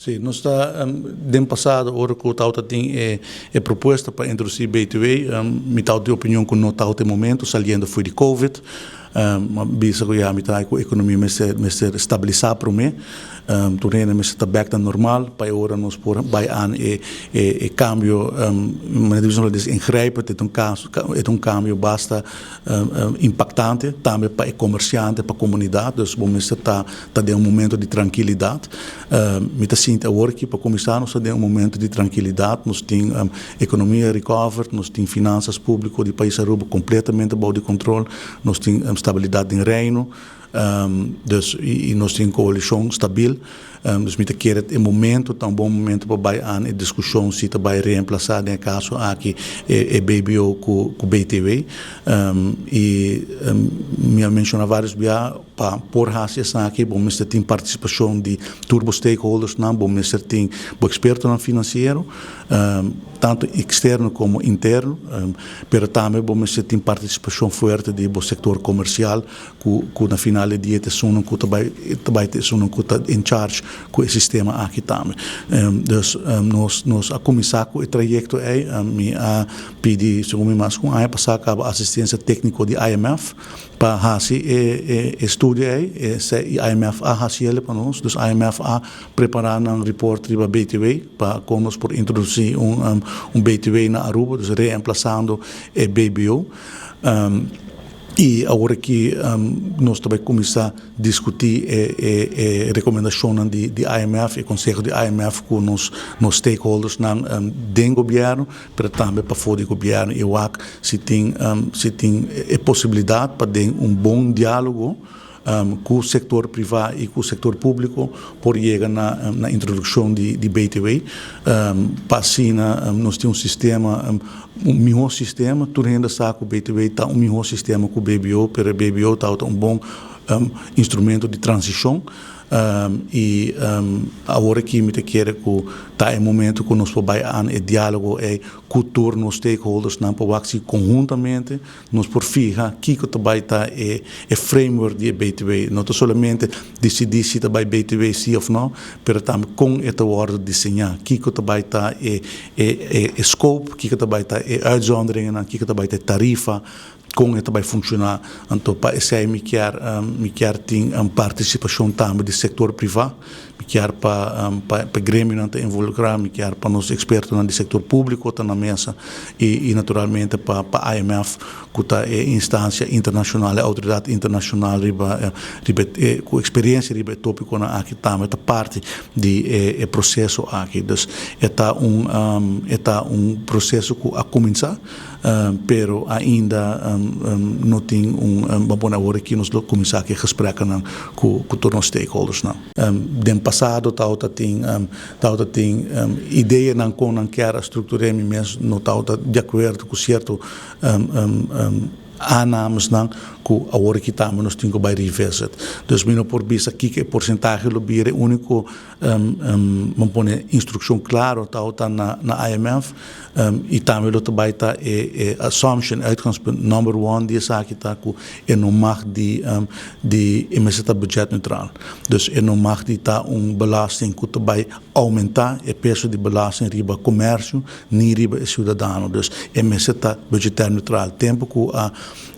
Sim, nós está no passado hora que o Tauta tem proposta para introduzir BTW, me tal de opinião que não está até momento, saliendo foi de Covid, bisa que já me tá a economia me ser estabilizar para mim, tornando me está back to normal, para agora nós por vai an cambio, uma divisão de ingrijpen, é cambio basta impactante, também para o comerciante, para a comunidade, dus bom me está de momento de tranquilidade, me está sinto agora que para começar nós de momento de tranquilidade, nós tem economia recover, nós tem finanças públicas de país Aruba completamente sob controle, nós tem estabilidade em reino, dus e nós temos coalição stabil, dus me quer é momento tão bom momento para vai a discussão se vai reemplaçar no caso aqui BBO com BTW, e me menciona vários dia para por racias aqui bom me tem participação de turbo stakeholders não bom me tem experto no financeiro, tanto externo como interno, pero também bom me tem participação forte do setor comercial que na final do dia são que também são que em charge com o sistema aqui também, dus nós a começar com o trajeto me a pedir segundo mais com a passar a assistência técnica de IMF para fazer estudo se IMF a fazer para nós, dus IMF a preparar um report para BTW para nós por introduzir BTW na Aruba, dus reemplazando BBO. E agora que nós também começar a discutir a recomendação de IMF, o conselho de IMF com nos stakeholders do governo, mas também para fora do governo, eu acho se tem a possibilidade para ter bom diálogo com o setor privado e com o setor público por chegar na introdução de BTW, para assim nós temos sistema melhor sistema, tudo ainda sabe que o BTW está melhor sistema que o BBO, pero o BBO está bom instrumento de transição, e agora que me quer que está em momento que nós vamos a diálogo com todos os stakeholders não para que conjuntamente nós por fijar que também está é framework de BTW, não somente decidir se também BTW sim ou não, mas também com esta ordem desenhar que também está é scope, que também está é uitzonderingen, que também está tarifa, como é vai funcionar, então para isso me quer ter participação também do setor privado, me quer para grêmio não te involucrar, me quer para nós expertos no setor público tá na mesa e naturalmente para a IMF que tá instância internacional, a autoridade internacional com experiência riba tópico na aqui também tá parte de processo aqui, dus é processo que a começar, pero ainda não tem boa hora que nós começar a gesprekken com todos os stakeholders não. No passado Tauta tem ideia não com não quer estruturar mesmo não Tauta de acordo com certo aannames não que agora que estamos nós temos que vai revisit, dus não por vista que porcentagem do bire único vamos pôr instrução clara Tauta na IMF, e também do também tá assumption uitgangspunt number 1 die zaak está que não mag de emissão budget neutral, dus não mag de tá belasting que também aumentar o peso de belasting riba comércio nem riba cidadão, dus emissão budget neutral, tempo que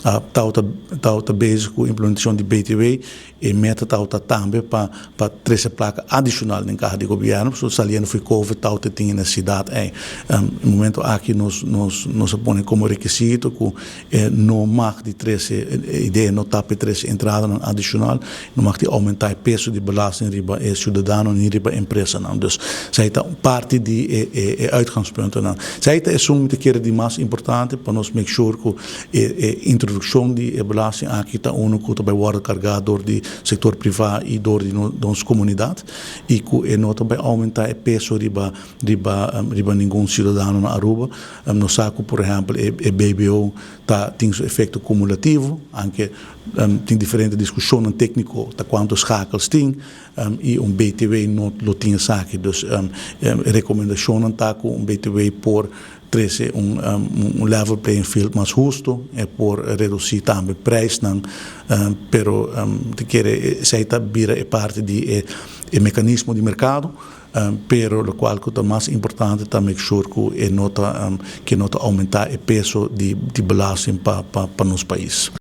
a Tauta bezig com a implementação de BTW e meta Tauta também para três placas adicional em carro de governo, so saliendo foi Covid Tauta tinha necessidade no momento aqui nós põe como requisito que não mag de três ideia não tá para três entrada adicional, não mag de aumentar o peso de belasting riba cidadão nem riba empresa não, dus zij está parte de uitgangspunten não, zij está é que de mais importante para nós make sure que introdução de belasting aqui está que também wordt carregado door de setor privado e door de nossa comunidade e que não também aumentar o peso riba nenhum cidadão na Aruba, nós saco por exemplo o BBO tem seu efeito cumulativo, anche tem diferente discussão técnico de quantos schakels tem, e BTW não lo tinha saque, dus recomendação está com BTW por trazer level playing field mais justo e por reduzir também preço, pero te quer aceita vira parte de mecanismo de mercado pero o qual que é mais importante é make sure que nota aumentar o peso de belasting para nosso país.